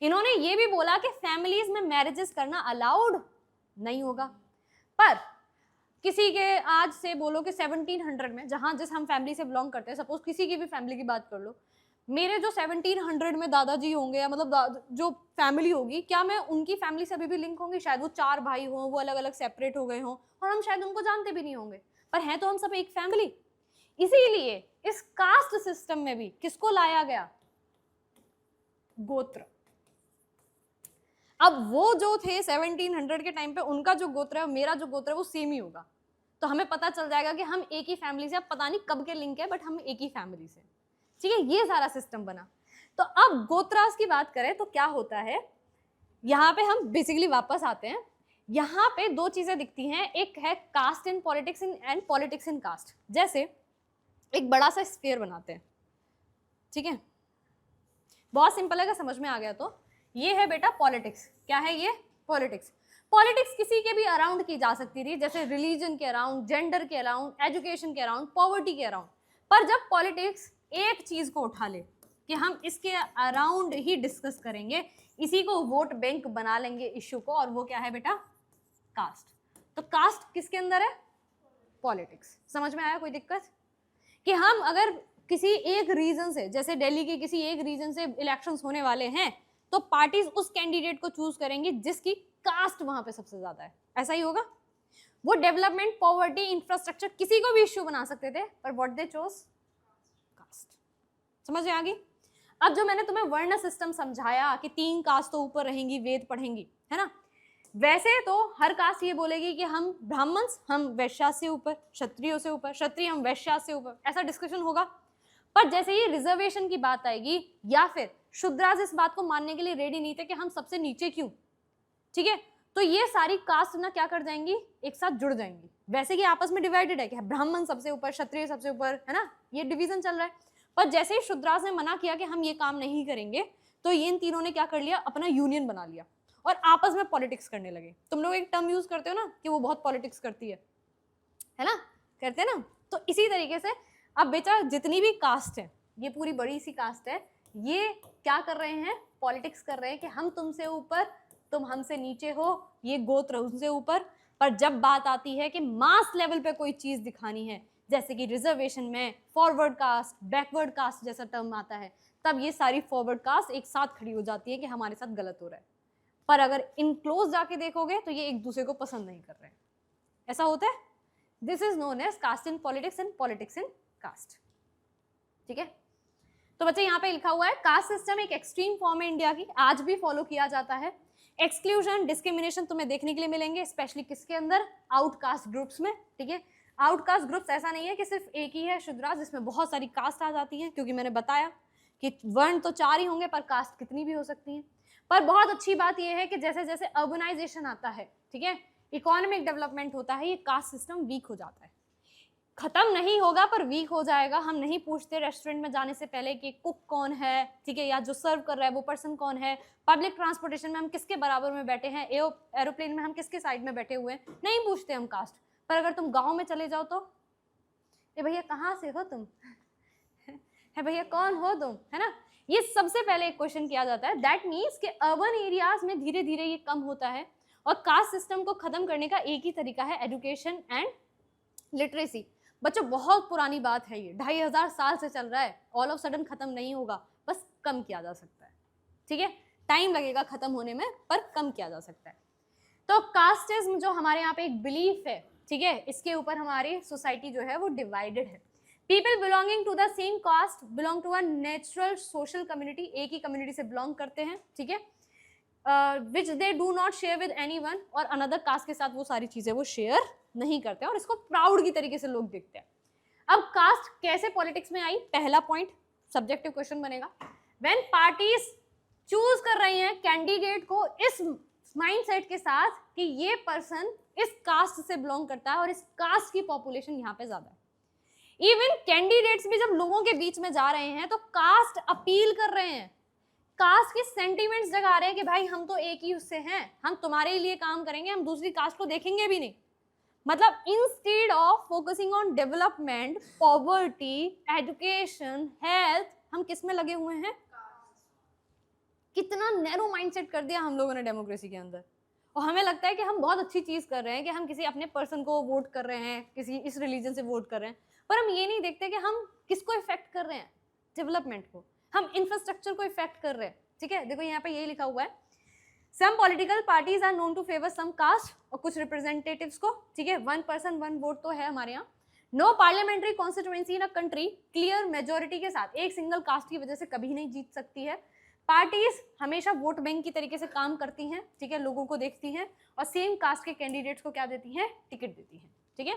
इन्होंने ये भी बोला कि फैमिलीज में मैरिजेस करना अलाउड नहीं होगा, पर किसी के आज से बोलो कि 1700 में, जहां जिस हम फैमिली से बिलोंग करते हैं, सपोज किसी की भी फैमिली की बात कर लो, मेरे जो 1700 में दादाजी होंगे या मतलब जो फैमिली होगी, क्या मैं उनकी फैमिली से अभी भी लिंक होंगी? शायद वो 4 भाई हों, वो अलग अलग सेपरेट हो गए हों, और हम शायद उनको जानते भी नहीं होंगे, पर हैं तो हम सब एक फैमिली। इसीलिए इस कास्ट सिस्टम में भी किसको लाया गया? गोत्र। अब वो जो थे 1700 के टाइम पे, उनका जो गोत्र है मेरा जो गोत्र है वो सेम ही होगा, तो हमें पता चल जाएगा कि हम एक ही फैमिली से, अब पता नहीं कब के लिंक है, बट हम एक ही फैमिली से, ठीक है। ये सारा सिस्टम बना। तो अब गोत्रास की बात करें तो क्या होता है, यहाँ पे हम बेसिकली वापस आते हैं। यहाँ पे 2 चीजें दिखती हैं, एक है caste in politics and politics in caste. जैसे एक बड़ा सा स्फीयर बनाते हैं, ठीक है, बहुत सिंपल है, अगर समझ में आ गया तो। ये है बेटा पॉलिटिक्स। क्या है ये? पॉलिटिक्स। पॉलिटिक्स किसी के भी अराउंड की जा सकती थी, जैसे रिलीजन के अराउंड, जेंडर के अराउंड, एजुकेशन के अराउंड, पॉवर्टी के अराउंड। पर जब पॉलिटिक्स एक चीज को उठा ले कि हम इसके अराउंड ही डिस्कस करेंगे, इसी को वोट बैंक बना लेंगे इश्यू को, और वो क्या है बेटा? कास्ट। तो कास्ट किसके अंदर है? पॉलिटिक्स। समझ में आया कोई दिक्कत? कि हम अगर किसी एक रीजन से, जैसे दिल्ली के किसी एक रीजन से इलेक्शंस होने वाले हैं, तो पार्टीज उस कैंडिडेट को चूज करेंगी जिसकी कास्ट वहां पे सबसे ज्यादा है। ऐसा ही होगा। वो डेवलपमेंट, पॉवर्टी, इंफ्रास्ट्रक्चर, किसी को भी इश्यू बना सकते थे, पर व्हाट दे चोज? कास्ट। समझ में आ गई? अब जो मैंने तुम्हें वर्ण सिस्टम समझाया कि 3 कास्ट तो ऊपर रहेंगी, वेद पढ़ेंगी, है ना, वैसे तो हर कास्ट ये बोलेगी कि हम ब्राह्मण्स, हम वैश्या से ऊपर, क्षत्रियों से ऊपर, क्षत्रिय हम वैश्या से ऊपर, ऐसा डिस्कशन होगा। पर जैसे ही रिजर्वेशन की बात आएगी, या फिर शूद्रास इस बात को मानने के लिए रेडी नहीं थे कि हम सबसे नीचे क्यों, ठीक है, तो ये सारी कास्ट ना क्या कर जाएंगी? एक साथ जुड़ जाएंगी। वैसे कि आपस में डिवाइडेड है कि ब्राह्मण सबसे ऊपर, क्षत्रिय सबसे ऊपर, है ना, ये डिवीजन चल रहा है। पर जैसे ही शूद्रास ने मना किया कि हम ये काम नहीं करेंगे, तो ये इन तीनों ने क्या कर लिया? अपना यूनियन बना लिया और आपस में पॉलिटिक्स करने लगे। तुम लोग एक टर्म यूज करते हो ना कि वो बहुत पॉलिटिक्स करती है ना, करते हैं ना। तो इसी तरीके से अब बेटा जितनी भी कास्ट है, ये पूरी बड़ी सी कास्ट है, ये क्या कर रहे हैं? पॉलिटिक्स कर रहे हैं कि हम तुमसे ऊपर, तुम हमसे नीचे हो, ये गोत्र उनसे ऊपर, पर जब बात आती है कि मास लेवल पे कोई चीज दिखानी है, जैसे कि रिजर्वेशन में फॉरवर्ड कास्ट, बैकवर्ड कास्ट जैसा टर्म आता है, तब ये सारी फॉरवर्ड कास्ट एक साथ खड़ी हो जाती है कि हमारे साथ गलत हो रहा है। पर अगर इन क्लोज जाके देखोगे तो ये एक दूसरे को पसंद नहीं कर रहे हैं। ऐसा होता है। This is known as caste in politics and politics in caste. ठीक है, तो बच्चे यहाँ पे लिखा हुआ है कास्ट सिस्टम एक एक्सट्रीम फॉर्म है इंडिया की, आज भी फॉलो किया जाता है। एक्सक्लूजन, डिस्क्रिमिनेशन तुम्हें देखने के लिए मिलेंगे, स्पेशली किसके अंदर, आउटकास्ट ग्रुप्स में। ठीक है, आउटकास्ट ग्रुप्स ऐसा नहीं है कि सिर्फ एक ही है शुद्राज, जिसमें बहुत सारी कास्ट आ जाती हैं, क्योंकि मैंने बताया कि वर्ण तो 4 ही होंगे पर कास्ट कितनी भी हो सकती हैं। पर बहुत अच्छी बात यह है कि जैसे जैसे अर्बनाइजेशन आता है, ठीक है, इकोनॉमिक डेवलपमेंट होता है, ये कास्ट सिस्टम वीक हो जाता है। खत्म नहीं होगा पर वीक हो जाएगा। हम नहीं पूछते रेस्टोरेंट में जाने से पहले कि कुक कौन है, ठीक है, या जो सर्व कर रहा है वो पर्सन कौन है। पब्लिक ट्रांसपोर्टेशन में हम किसके बराबर में बैठे हैं, एरोप्लेन में हम किसके साइड में बैठे हुए हैं, नहीं पूछते हम कास्ट। पर अगर तुम गांव में चले जाओ तो ए भैया कहाँ से हो तुम, है भैया कौन हो तुम, है ना, ये सबसे पहले एक क्वेश्चन किया जाता है। दैट मीन्स कि अर्बन एरियाज में धीरे धीरे ये कम होता है। और कास्ट सिस्टम को खत्म करने का एक ही तरीका है, एजुकेशन एंड लिटरेसी। बच्चों बहुत पुरानी बात है, ये 2500 साल से चल रहा है, ऑल ऑफ सडन खत्म नहीं होगा, बस कम किया जा सकता है। ठीक है, टाइम लगेगा खत्म होने में पर कम किया जा सकता है। तो कास्टिज्म जो हमारे यहाँ पे एक बिलीफ है, ठीक है, इसके ऊपर हमारी सोसाइटी जो है वो डिवाइडेड है। People belonging to the same caste belong to a natural social community, एक ही कम्युनिटी से बिलोंग करते हैं, ठीक है, which they do not share with anyone, और अनदर कास्ट के साथ वो सारी चीजें वो शेयर नहीं करते हैं, और इसको प्राउड की तरीके से लोग देखते हैं। अब कास्ट कैसे पॉलिटिक्स में आई, पहला पॉइंट सब्जेक्टिव क्वेश्चन बनेगा। व्हेन पार्टीज चूज कर रही हैं कैंडिडेट को इस माइंडसेट के साथ कि ये पर्सन इस कास्ट से बिलोंग करता है और इस कास्ट की पॉपुलेशन यहाँ पे ज्यादा है। इवन कैंडिडेट्स भी जब लोगों के बीच में जा रहे हैं तो कास्ट अपील कर रहे हैं, कास्ट के सेंटिमेंट्स जगा रहे हैं कि भाई हम तो एक ही उससे हैं, हम तुम्हारे लिए काम करेंगे, हम दूसरी कास्ट को देखेंगे भी नहीं। मतलब instead of focusing on development, poverty, education, health, हम किस में लगे हुए हैं, कितना नैरो माइंडसेट कर दिया हम लोगों ने डेमोक्रेसी के अंदर। और हमें लगता है कि हम बहुत अच्छी चीज कर रहे हैं कि हम किसी अपने पर्सन को वोट कर रहे हैं, किसी इस रिलीजन से वोट कर रहे हैं, पर हम ये नहीं देखते कि हम किसको इफेक्ट कर रहे हैं, डेवलपमेंट को, हम इंफ्रास्ट्रक्चर को इफेक्ट कर रहे हैं। ठीक है, देखो यहाँ पे यही लिखा हुआ है, some political parties are known to favour some caste, और कुछ रिप्रेजेंटेटिव्स को, ठीक है, 1 पर्सन 1 वोट तो है हमारे यहाँ। No parliamentary constituency in a country clear majority के साथ एक सिंगल कास्ट की वजह से कभी नहीं जीत सकती है। पार्टीज हमेशा वोट बैंक की तरीके से काम करती हैं, ठीक है, लोगों को देखती हैं और सेम कास्ट के कैंडिडेट्स को क्या देती हैं, टिकट देती हैं। ठीक है,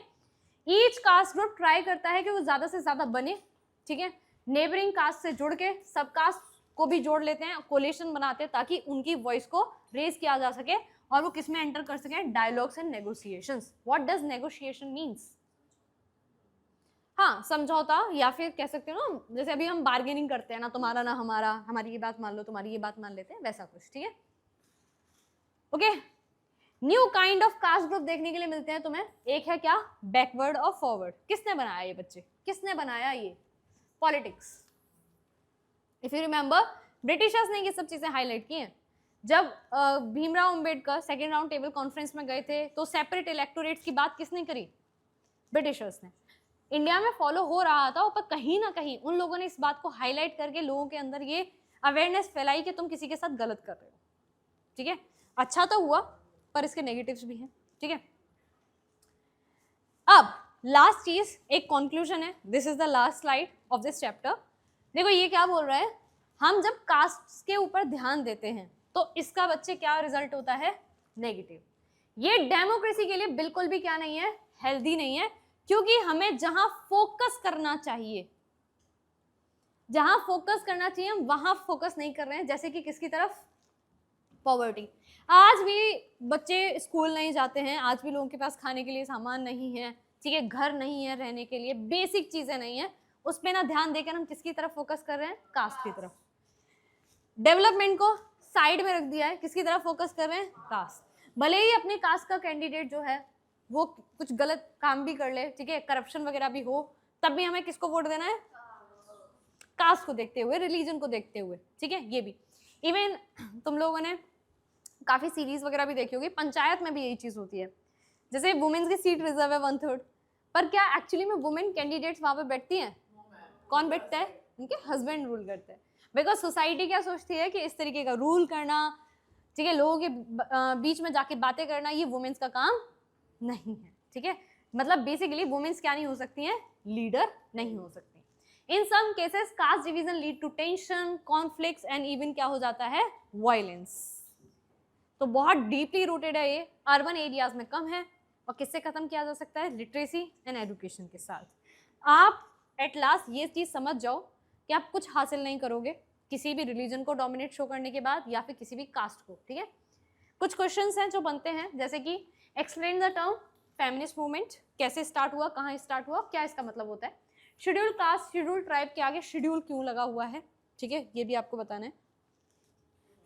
ईच कास्ट ग्रुप ट्राई करता है कि वो ज्यादा से ज्यादा बने, ठीक है, नेबरिंग कास्ट से जुड़ के सब कास्ट को भी जोड़ लेते हैं, कोलेशन बनाते हैं ताकि उनकी वॉइस को रेज किया जा सके और वो किस में एंटर कर सके, dialogues and negotiations. What does negotiation means, हाँ समझौता, या फिर कह सकते हो ना जैसे अभी हम बार्गेनिंग करते हैं ना, तुम्हारा ना हमारा, हमारी ये बात मान लो तुम्हारी ये बात मान लेते हैं, वैसा कुछ। ठीक है, okay. New kind of caste group देखने के लिए मिलते हैं तुम्हें, एक है क्या, बैकवर्ड और फॉरवर्ड। किसने बनाया ये बच्चे, किसने बनाया ये, politics. If you remember Britishers ने ये सब चीजें हाईलाइट की हैं। जब Bhimrao Ambedkar second round table conference में गए थे तो सेपरेट इलेक्टोरेट्स की बात किसने करी, ब्रिटिशर्स ने। इंडिया में फॉलो हो रहा था, पर कहीं ना कहीं उन लोगों ने इस बात को हाईलाइट करके लोगों के अंदर ये अवेयरनेस फैलाई कि तुम किसी के साथ गलत कर रहे हो। ठीक है, अच्छा तो हुआ पर इसके नेगेटिव्स भी हैं। ठीक है, अब लास्ट चीज, एक कंक्लूजन है, this is the last slide of this chapter. देखो ये क्या बोल रहा है, हम जब कास्ट के ऊपर ध्यान देते हैं तो इसका बच्चे क्या रिजल्ट होता है, नेगेटिव। ये डेमोक्रेसी के लिए बिल्कुल भी क्या नहीं है, हेल्दी नहीं है, क्योंकि हमें जहां फोकस करना चाहिए, जहां फोकस करना चाहिए हम वहां फोकस नहीं कर रहे हैं। जैसे कि किसकी तरफ, पॉवर्टी। आज भी बच्चे स्कूल नहीं जाते हैं, आज भी लोगों के पास खाने के लिए सामान नहीं है, ठीक है, घर नहीं है रहने के लिए, बेसिक चीजें नहीं है, उस पर ना ध्यान देकर हम किसकी तरफ फोकस कर रहे हैं, कास्ट की तरफ। डेवलपमेंट को साइड में रख दिया है, किसकी तरफ फोकस कर रहे हैं, कास्ट। भले ही अपने कास्ट का कैंडिडेट जो है वो कुछ गलत काम भी कर ले, ठीक है, करप्शन वगैरह भी हो, तब भी हमें किसको वोट देना है, कास्ट को देखते हुए, रिलीजन को देखते हुए। ठीक है, ये भी इवन तुम लोगों ने काफी सीरीज वगैरह भी देखी होगी, पंचायत में भी यही चीज होती है। जैसे वुमेन्स की सीट रिजर्व है 1/3, पर क्या एक्चुअली में वुमेन कैंडिडेट्स वहां पे बैठती हैं? कौन बैठता है? उनके हस्बैंड रूल करते हैं। बिकॉज सोसाइटी क्या सोचती है कि इस तरीके का रूल करना, ठीक है, लोगों के बीच में जाके बातें करना, ये वुमेन्स का काम नहीं है, ठीक है। मतलब बेसिकली वुमेन्स क्या नहीं हो सकती हैं? लीडर नहीं हो सकती। In some cases caste division lead to tension, conflicts and even क्या हो जाता है? वायलेंस। तो बहुत डीपली रूटेड है ये, अर्बन एरियाज में कम है। और किससे खत्म किया जा सकता है? लिटरेसी एंड एजुकेशन के साथ। आप एट लास्ट ये चीज समझ जाओ कि आप कुछ हासिल नहीं करोगे किसी भी रिलीजन को डोमिनेट शो करने के बाद, या फिर किसी भी कास्ट को, ठीक है। कुछ क्वेश्चंस हैं जो बनते हैं, जैसे कि explain the term feminist movement, कैसे स्टार्ट हुआ, कहाँ स्टार्ट हुआ, क्या इसका मतलब होता है। शेड्यूल कास्ट शेड्यूल ट्राइब के आगे शेड्यूल क्यों लगा हुआ है, ठीक है, ये भी आपको बताना है।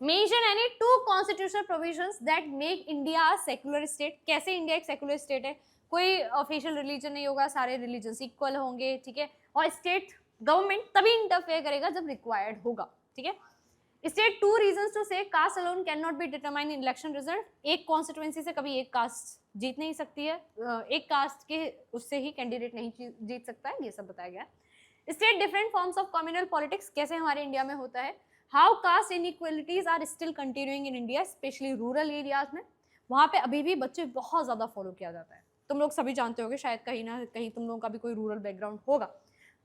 Mention any 2 constitutional provisions that make India a secular state, कैसे इंडिया एक सेक्युलर स्टेट है, कोई ऑफिशियल रिलीजन नहीं होगा, सारे रिलीजन्स इक्वल होंगे, ठीक है, और स्टेट गवर्नमेंट तभी इंटरफेयर करेगा जब रिक्वायर्ड होगा, ठीक है। State 2 reasons to say caste alone can not be determine in election result, एक कॉन्स्टिट्यूएंसी से कभी एक कास्ट जीत नहीं सकती है, एक कास्ट के उससे ही कैंडिडेट नहीं जीत सकता है, ये सब बताया गया है। State different forms of communal politics, कैसे हमारे इंडिया में होता है। How caste inequalities are still continuing in India, specially rural areas में, वहाँ पे अभी भी बच्चे बहुत ज़्यादा फॉलो किया जाता है। तुम लोग सभी जानते होगे, शायद कहीं ना कहीं तुम लोगों का भी कोई रूरल बैकग्राउंड होगा,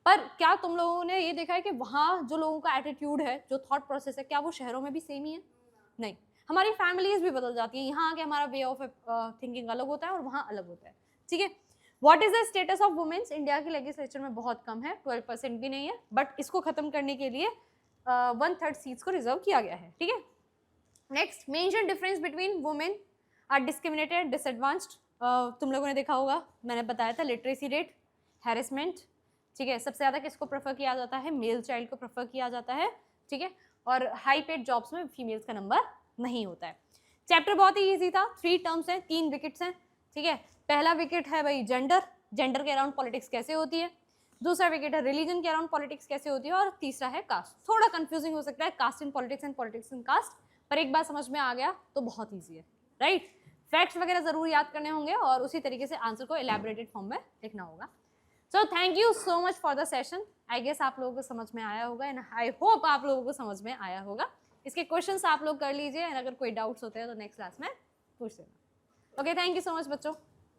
पर क्या तुम लोगों ने ये देखा है कि वहाँ जो लोगों का एटीट्यूड है, जो थॉट प्रोसेस है, क्या वो शहरों में भी सेम ही है? नहीं, हमारी फैमिलीज भी बदल जाती है, यहाँ आके हमारा वे ऑफ थिंकिंग अलग होता है और वहाँ अलग होता है, ठीक है। What is the status of women's, India की लेजिस्लेचर में बहुत कम है, 12% भी नहीं है, बट इसको खत्म करने के लिए 1/3 सीट्स को रिजर्व किया गया है, ठीक है। Next, major difference between women are discriminated disadvantaged, तुम लोगों ने देखा होगा, मैंने बताया था, लिटरेसी रेट, हैरेसमेंट, ठीक है, सबसे ज़्यादा किसको प्रेफर किया जाता है? मेल चाइल्ड को प्रेफर किया जाता है, ठीक है, और हाई पेड जॉब्स में फीमेल्स का नंबर नहीं होता है। चैप्टर बहुत ही ईजी था, 3 टर्म्स हैं, 3 विकेट्स हैं, ठीक है। पहला विकेट है भाई जेंडर, जेंडर के अराउंड पॉलिटिक्स कैसे होती है। दूसरा विकेट है रिलीजन के अराउंड पॉलिटिक्स कैसे होती है, और तीसरा है कास्ट। थोड़ा कंफ्यूजिंग हो सकता है caste in politics and politics in caste, पर एक बार समझ में आ गया तो बहुत ईजी है, राइट। फैक्ट्स वगैरह जरूर याद करने होंगे और उसी तरीके से आंसर को एलैबोरेटेड फॉर्म में लिखना होगा। So thank you so much for the session. I guess आप लोगों को समझ में आया होगा एंड आई होप आप लोगों को समझ में आया होगा। इसके क्वेश्चंस आप लोग कर लीजिए एंड अगर कोई डाउट्स होते हैं तो नेक्स्ट क्लास में पूछ लेना। Okay, thank you so much बच्चों।